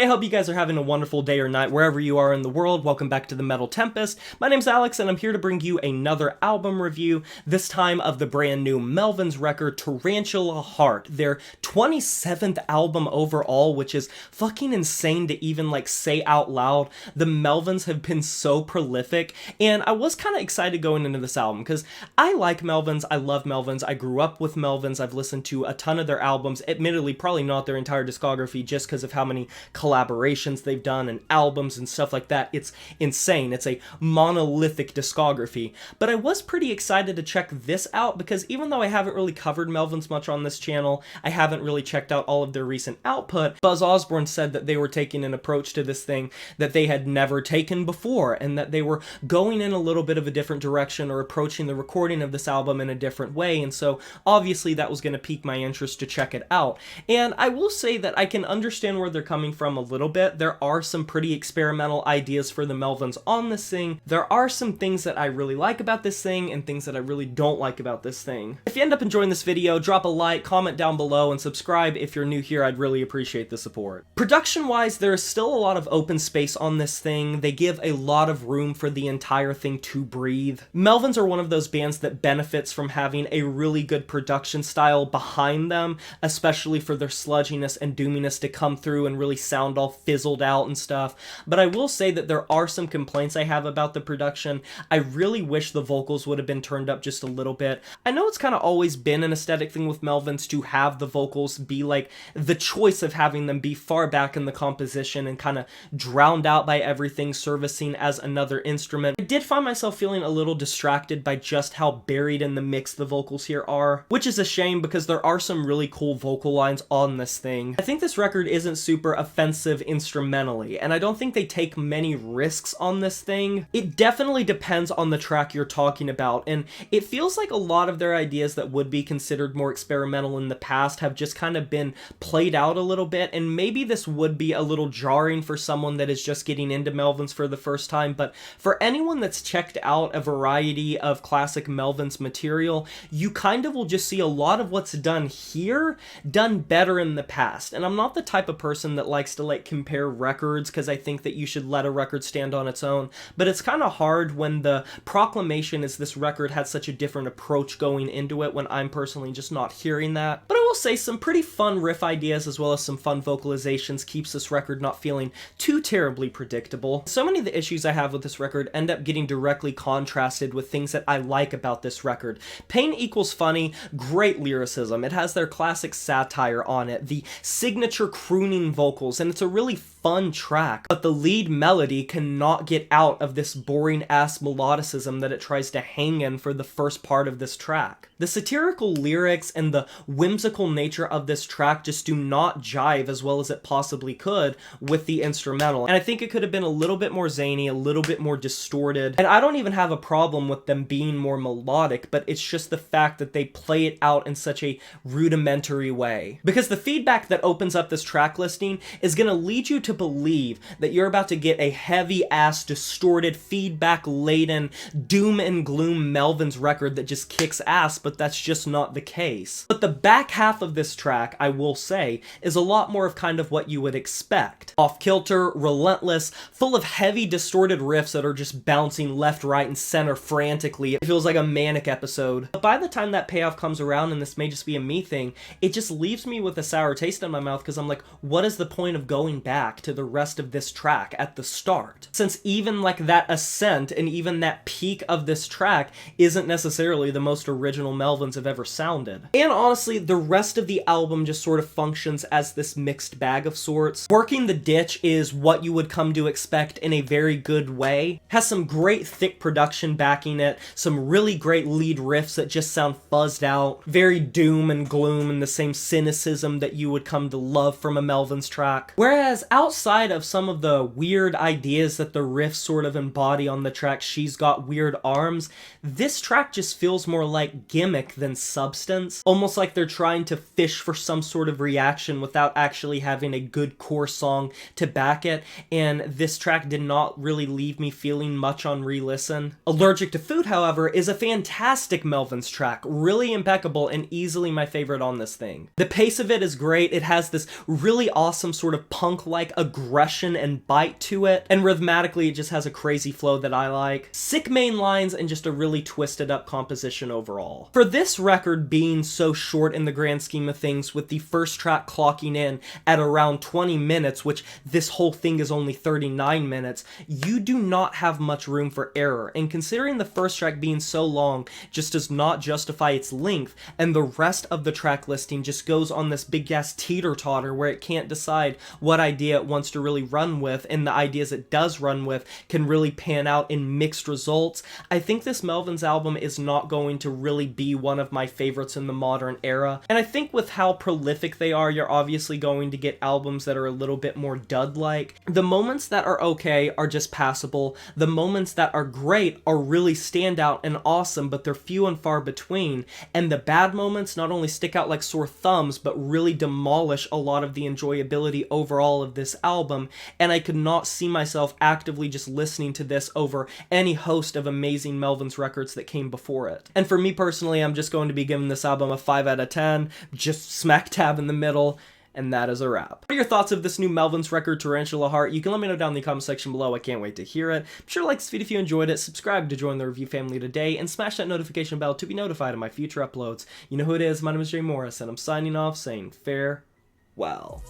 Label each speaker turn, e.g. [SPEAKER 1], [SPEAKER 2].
[SPEAKER 1] I hope you guys are having a wonderful day or night wherever you are in the world. Welcome back to the Metal Tempest. My name's Alex and I'm here to bring you another album review, this time of the brand new Melvins record Tarantula Heart, their 27th album overall, which is fucking insane to even say out loud. The Melvins have been so prolific, and I was kind of excited going into this album because I like Melvins, I love Melvins, I grew up with Melvins, I've listened to a ton of their albums, admittedly probably not their entire discography just because of how many collaborations they've done and albums and stuff like that. It's insane. It's a monolithic discography. But I was pretty excited to check this out because even though I haven't really covered Melvins much on this channel, I haven't really checked out all of their recent output. Buzz Osborne said that they were taking an approach to this thing that they had never taken before, and that they were going in a little bit of a different direction or approaching the recording of this album in a different way, and so obviously that was going to pique my interest to check it out. And I will say that I can understand where they're coming from a little bit. There are some pretty experimental ideas for the Melvins on this thing. There are some things that I really like about this thing and things that I really don't like about this thing. If you end up enjoying this video, drop a like, comment down below, and subscribe if you're new here. I'd really appreciate the support. Production-wise, there is still a lot of open space on this thing. They give a lot of room for the entire thing to breathe. Melvins are one of those bands that benefits from having a really good production style behind them, especially for their sludginess and doominess to come through and really sound all fizzled out and stuff. But I will say that there are some complaints I have about the production. I really wish the vocals would have been turned up just a little bit. I know it's kind of always been an aesthetic thing with Melvins to have the vocals be the choice of having them be far back in the composition and kind of drowned out by everything servicing as another instrument. I did find myself feeling a little distracted by just how buried in the mix the vocals here are, which is a shame because there are some really cool vocal lines on this thing. I think this record isn't super offensive instrumentally, and I don't think they take many risks on this thing. It definitely depends on the track you're talking about, and it feels like a lot of their ideas that would be considered more experimental in the past have just kind of been played out a little bit, and maybe this would be a little jarring for someone that is just getting into Melvins for the first time, but for anyone that's checked out a variety of classic Melvins material, you kind of will just see a lot of what's done here done better in the past. And I'm not the type of person that likes to compare records because I think that you should let a record stand on its own, but it's kind of hard when the proclamation is this record had such a different approach going into it when I'm personally just not hearing that. But I will say some pretty fun riff ideas as well as some fun vocalizations keeps this record not feeling too terribly predictable. So many of the issues I have with this record end up getting directly contrasted with things that I like about this record. Pain Equals Funny, great lyricism. It has their classic satire on it, the signature crooning vocals, and it's a really fun track, but the lead melody cannot get out of this boring ass melodicism that it tries to hang in for the first part of this track. The satirical lyrics and the whimsical nature of this track just do not jive as well as it possibly could with the instrumental, and I think it could have been a little bit more zany, a little bit more distorted, and I don't even have a problem with them being more melodic, but it's just the fact that they play it out in such a rudimentary way. Because the feedback that opens up this track listing is going to lead you to believe that you're about to get a heavy-ass, distorted, feedback-laden, doom and gloom Melvins record that just kicks ass, but that's just not the case. But the back half of this track, I will say, is a lot more of kind of what you would expect. Off-kilter, relentless, full of heavy, distorted riffs that are just bouncing left, right, and center frantically. It feels like a manic episode. But by the time that payoff comes around, and this may just be a me thing, it just leaves me with a sour taste in my mouth because I'm like, what is the point of going back to the rest of this track at the start? Since even that ascent and even that peak of this track isn't necessarily the most original Melvins have ever sounded. And honestly, the rest of the album just sort of functions as this mixed bag of sorts. Working the Ditch is what you would come to expect in a very good way. Has some great thick production backing it, some really great lead riffs that just sound fuzzed out, very doom and gloom and the same cynicism that you would come to love from a Melvins track. Whereas outside of some of the weird ideas that the riffs sort of embody on the track She's Got Weird Arms, this track just feels more like gimmick than substance. Almost like they're trying to fish for some sort of reaction without actually having a good core song to back it, and this track did not really leave me feeling much on re-listen. Allergic to Food, however, is a fantastic Melvins track, really impeccable and easily my favorite on this thing. The pace of it is great. It has this really awesome sort of punk-like aggression and bite to it, and rhythmatically it just has a crazy flow that I like. Sick main lines and just a really twisted up composition overall. For this record being so short in the grand scheme of things, with the first track clocking in at around 20 minutes, which this whole thing is only 39 minutes, you do not have much room for error, and considering the first track being so long just does not justify its length, and the rest of the track listing just goes on this big ass teeter-totter where it can't decide what idea it wants to really run with, and the ideas it does run with can really pan out in mixed results. I think this Melvins album is not going to really be one of my favorites in the modern era, and I think with how prolific they are, you're obviously going to get albums that are a little bit more dud-like. The moments that are okay are just passable. The moments that are great are really standout and awesome, but they're few and far between, and the bad moments not only stick out like sore thumbs, but really demolish a lot of the enjoyability overall of this album, and I could not see myself actively just listening to this over any host of amazing Melvins records that came before it. And for me personally, I'm just going to be giving this album a 5 out of 10, just smack dab in the middle. And that is a wrap. What are your thoughts of this new Melvins record, Tarantula Heart? You can let me know down in the comment section below. I can't wait to hear it. Be sure to like this video if you enjoyed it, subscribe to join the review family today, and smash that notification bell to be notified of my future uploads. You know who it is, my name is Jay Morris, and I'm signing off saying farewell.